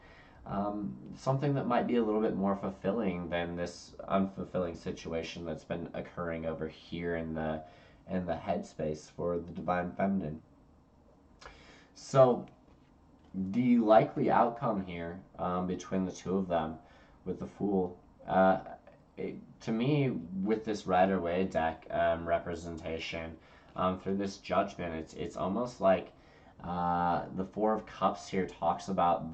something that might be a little bit more fulfilling than this unfulfilling situation that's been occurring over here in the headspace for the Divine Feminine? So the likely outcome here between the two of them, with the Fool, to me, with this Rider-Waite deck representation, through this judgment, it's almost like the Four of Cups here talks about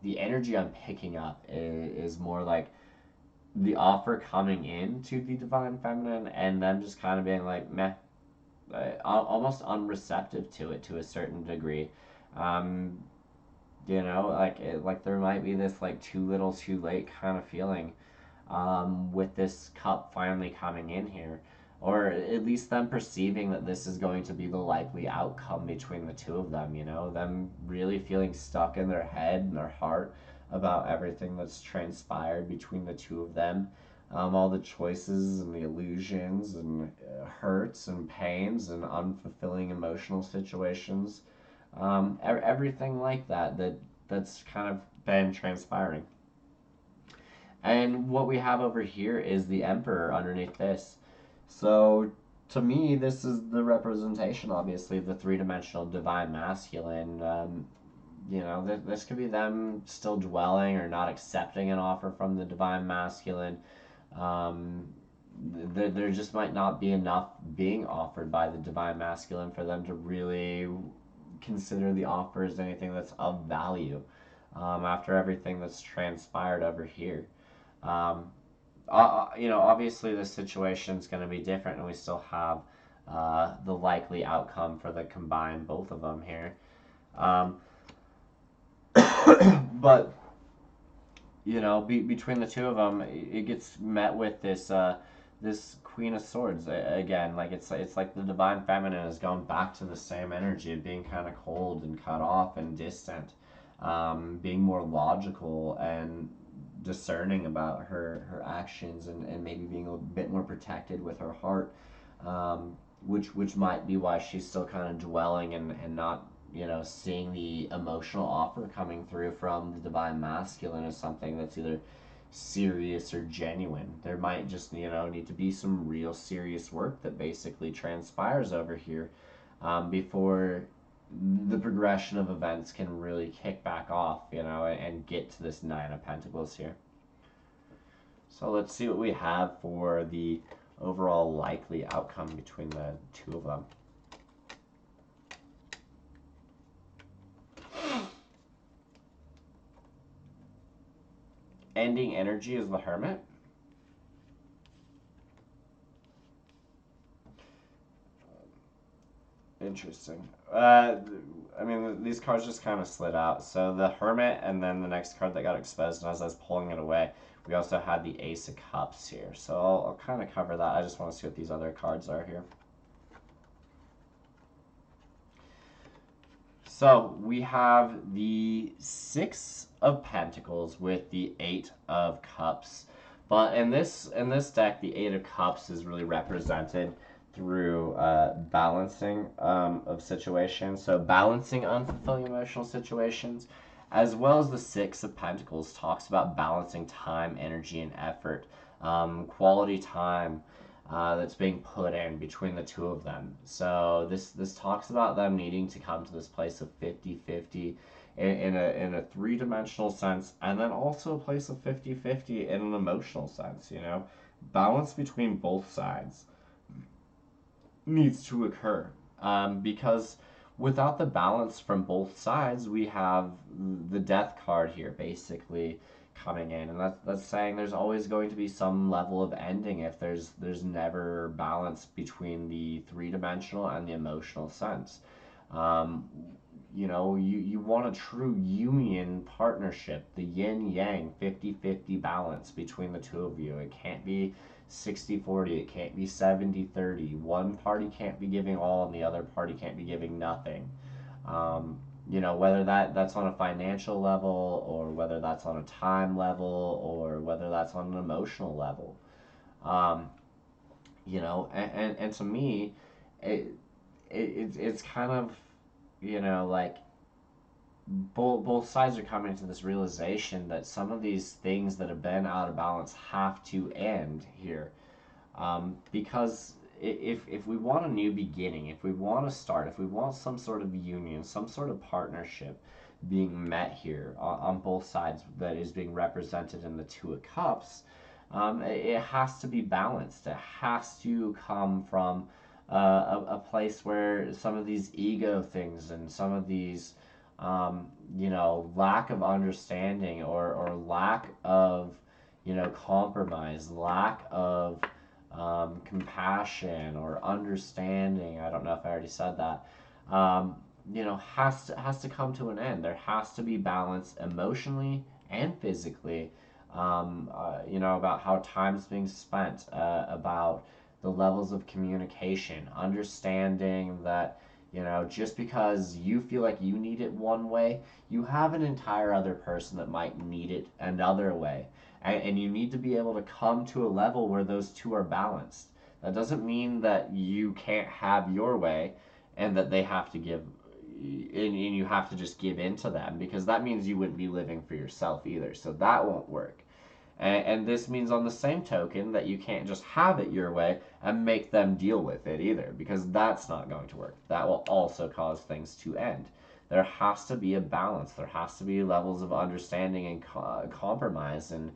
the energy I'm picking up is more like the offer coming in to the divine feminine, and them just kind of being like meh, almost unreceptive to it to a certain degree. Um, like there might be this like too little, too late kind of feeling with this cup finally coming in here, or at least them perceiving that this is going to be the likely outcome between the two of them. Them really feeling stuck in their head and their heart about everything that's transpired between the two of them. All the choices and the illusions and hurts and pains and unfulfilling emotional situations, everything like that's kind of been transpiring. And what we have over here is the Emperor underneath this. So to me, this is the representation, obviously, of the three-dimensional divine masculine. This could be them still dwelling or not accepting an offer from the divine masculine. Um, there just might not be enough being offered by the divine masculine for them to really consider the offer as anything that's of value after everything that's transpired over here. Um, Obviously the situation is going to be different, and we still have the likely outcome for the combined both of them here. Um, but between the two of them, it gets met with this Queen of Swords again. Like it's like the divine feminine has gone back to the same energy of being kind of cold and cut off and distant, being more logical and discerning about her actions, and maybe being a bit more protected with her heart, which might be why she's still kind of dwelling and not seeing the emotional offer coming through from the divine masculine as something that's either serious or genuine. There might just need to be some real serious work that basically transpires over here before the progression of events can really kick back off, and get to this Nine of Pentacles here. So let's see what we have for the overall likely outcome between the two of them. Ending energy is the Hermit. Interesting. I mean, these cards just kind of slid out. So the Hermit, and then the next card that got exposed, and as I was pulling it away, we also had the Ace of Cups here. So I'll kind of cover that. I just want to see what these other cards are here. So we have the Six of Pentacles with the Eight of Cups. But in this deck, the Eight of Cups is really represented through balancing of situations. So balancing unfulfilling emotional situations, as well as the Six of Pentacles talks about balancing time, energy, and effort, quality time that's being put in between the two of them. So this talks about them needing to come to this place of 50-50 in a three-dimensional sense, and then also a place of 50-50 in an emotional sense. Balance between both sides needs to occur, because without the balance from both sides, we have the Death card here basically coming in, and that's saying there's always going to be some level of ending if there's never balance between the three-dimensional and the emotional sense. You want a true union partnership, the yin-yang 50-50 balance between the two of you. It can't be 60-40, it can't be 70-30. One party can't be giving all and the other party can't be giving nothing. Whether that's on a financial level, or whether that's on a time level, or whether that's on an emotional level. And to me, it's kind of, like both sides are coming to this realization that some of these things that have been out of balance have to end here, because if we want a new beginning, if we want to start, if we want some sort of union, some sort of partnership being met here on both sides that is being represented in the Two of Cups, it has to be balanced. It has to come from a place where some of these ego things and some of these lack of understanding or lack of, compromise, lack of compassion or understanding. I don't know if I already said that. Has to come to an end. There has to be balance emotionally and physically. About how time's being spent, about the levels of communication, understanding that, just because you feel like you need it one way, you have an entire other person that might need it another way. And you need to be able to come to a level where those two are balanced. That doesn't mean that you can't have your way and that they have to give, and you have to just give in to them, because that means you wouldn't be living for yourself either. So that won't work. And this means, on the same token, that you can't just have it your way and make them deal with it either, because that's not going to work. That will also cause things to end. There has to be a balance. There has to be levels of understanding and compromise, and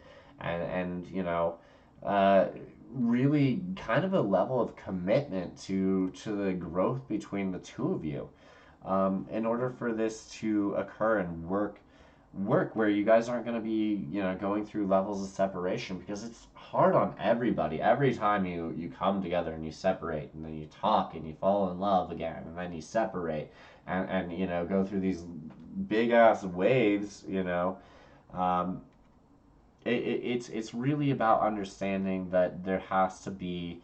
uh, really kind of a level of commitment to the growth between the two of you, in order for this to occur and work where you guys aren't going to be, going through levels of separation, because it's hard on everybody every time you come together and you separate, and then you talk and you fall in love again, and then you separate, and go through these big ass waves. um, it's really about understanding that there has to be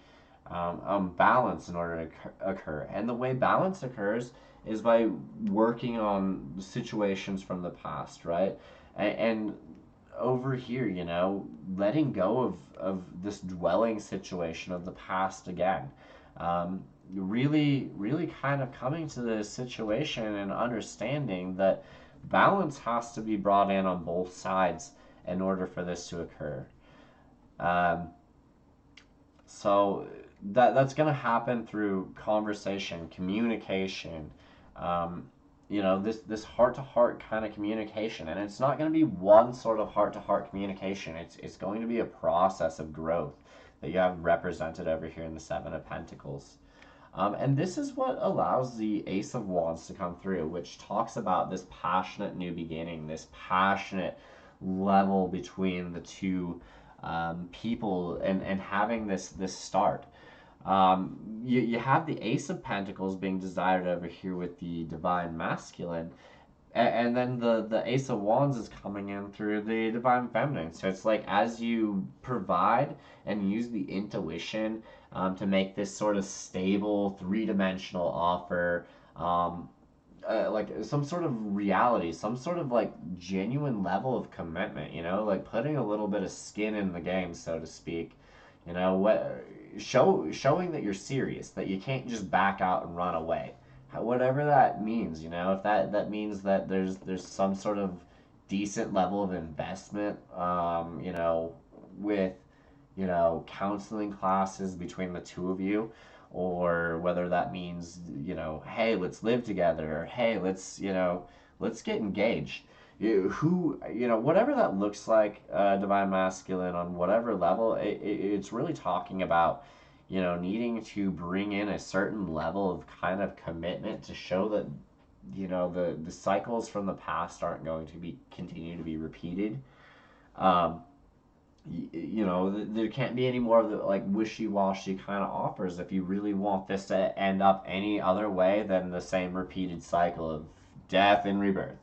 balance in order to occur. And the way balance occurs is by working on situations from the past, right? And over here, letting go of this dwelling situation of the past again. Really kind of coming to the situation and understanding that balance has to be brought in on both sides in order for this to occur. Um, so that's going to happen through conversation, communication, um, this heart to heart kind of communication, and it's not going to be one sort of heart to heart communication. It's going to be a process of growth that you have represented over here in the Seven of Pentacles. And this is what allows the Ace of Wands to come through, which talks about this passionate new beginning, this passionate level between the two people, and having this start. You have the Ace of Pentacles being desired over here with the Divine Masculine, and then the Ace of Wands is coming in through the Divine Feminine. So it's like, as you provide and use the intuition to make this sort of stable, three-dimensional offer, like some sort of reality, some sort of like genuine level of commitment, like putting a little bit of skin in the game, so to speak. What showing that you're serious, that you can't just back out and run away. Whatever that means, if that means that there's some sort of decent level of investment, with counseling classes between the two of you, or whether that means, hey, let's live together, or hey, let's get engaged. Whatever that looks like, Divine Masculine, on whatever level, it's really talking about, needing to bring in a certain level of kind of commitment to show that, the cycles from the past aren't going to be continue to be repeated. Um, there can't be any more of the like wishy-washy kind of offers if you really want this to end up any other way than the same repeated cycle of death and rebirth.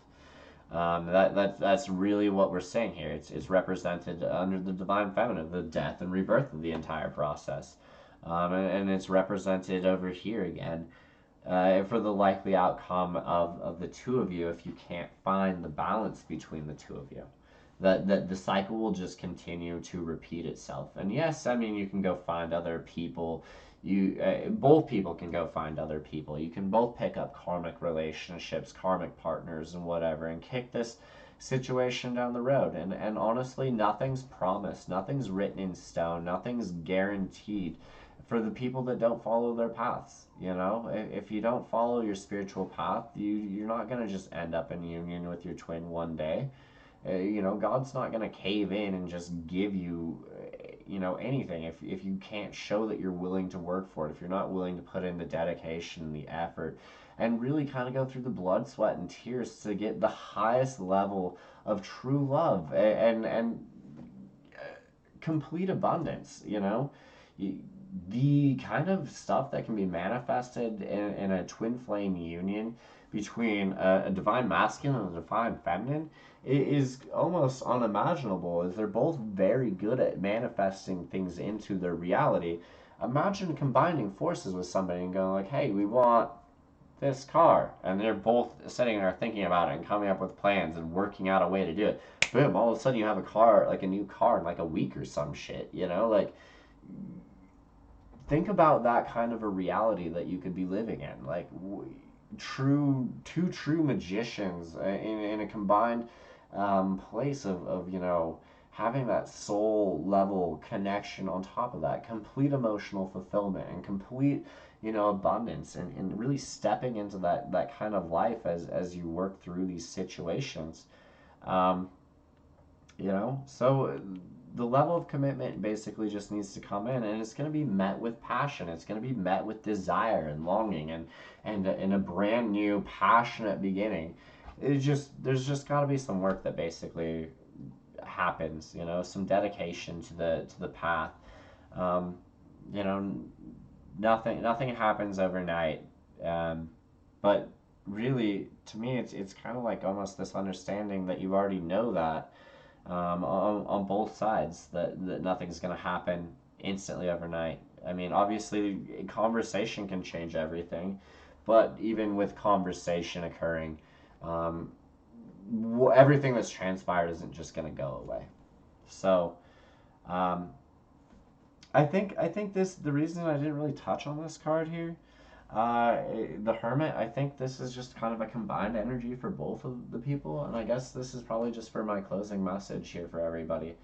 That's really what we're saying here. It's represented under the Divine Feminine, the death and rebirth of the entire process, and it's represented over here again, for the likely outcome of the two of you if you can't find the balance between the two of you. That the cycle will just continue to repeat itself. And yes, I mean, you can go find other people. Both people can go find other people. You can both pick up karmic relationships, karmic partners, and whatever, and kick this situation down the road. And honestly, nothing's promised, nothing's written in stone, nothing's guaranteed for the people that don't follow their paths. If you don't follow your spiritual path, you're not going to just end up in union with your twin one day. God's not going to cave in and just give you, anything if you can't show that you're willing to work for it, if you're not willing to put in the dedication and the effort and really kind of go through the blood, sweat, and tears to get the highest level of true love and complete abundance, you know? The kind of stuff that can be manifested in a twin flame union between a divine masculine and a divine feminine is almost unimaginable, as they're both very good at manifesting things into their reality. Imagine combining forces with somebody and going like, hey, we want this car, and they're both sitting there thinking about it and coming up with plans and working out a way to do it. Boom, all of a sudden you have a car, like a new car in like a week or some shit, you know? Like, think about that kind of a reality that you could be living in. Like, two true magicians in a combined place of, you know, having that soul level connection on top of that, complete emotional fulfillment and complete, you know, abundance, and really stepping into that kind of life as you work through these situations. Um, you know, so the level of commitment basically just needs to come in, and it's going to be met with passion. It's going to be met with desire and longing, and in a brand new passionate beginning. There's just got to be some work that basically happens, you know, some dedication to the path. um, you know, nothing happens overnight. But really, to me, it's kind of like almost this understanding that you already know that, on both sides, that nothing's going to happen instantly overnight. I mean, obviously, conversation can change everything, but even with conversation occurring, um, everything that's transpired isn't just going to go away. So, um, I think this the reason I didn't really touch on this card here, the Hermit. I think this is just kind of a combined energy for both of the people, and I guess this is probably just for my closing message here for everybody.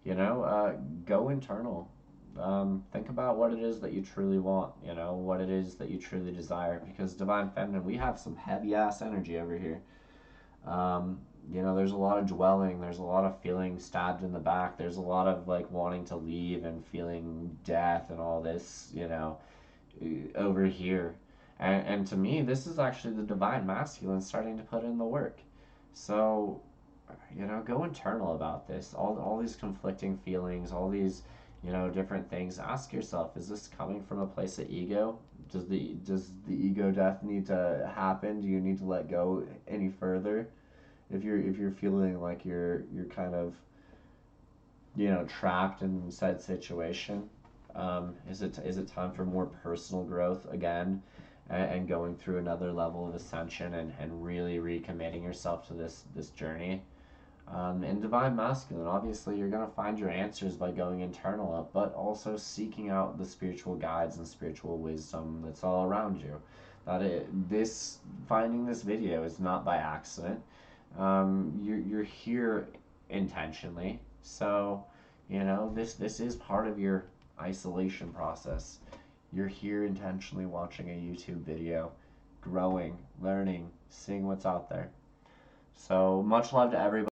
You know, go internal. Think about what it is that you truly want. You know, what it is that you truly desire. Because Divine Feminine, we have some heavy ass energy over here. Um, you know, there's a lot of dwelling, there's a lot of feeling stabbed in the back, there's a lot of like wanting to leave and feeling death and all this, you know, over here. And to me, this is actually the divine masculine starting to put in the work. So, you know, go internal about this. All these conflicting feelings, all these, you know, different things. Ask yourself, is this coming from a place of ego? Does the ego death need to happen? Do you need to let go any further? If you're feeling like you're kind of, you know, trapped in said situation, is it time for more personal growth again, and going through another level of ascension, and really recommitting yourself to this journey? In Divine Masculine, obviously, you're going to find your answers by going internal, but also seeking out the spiritual guides and spiritual wisdom that's all around you. This finding this video is not by accident. You're here intentionally, so you know this is part of your isolation process. You're here intentionally watching a YouTube video, growing, learning, seeing what's out there. So much love to everybody.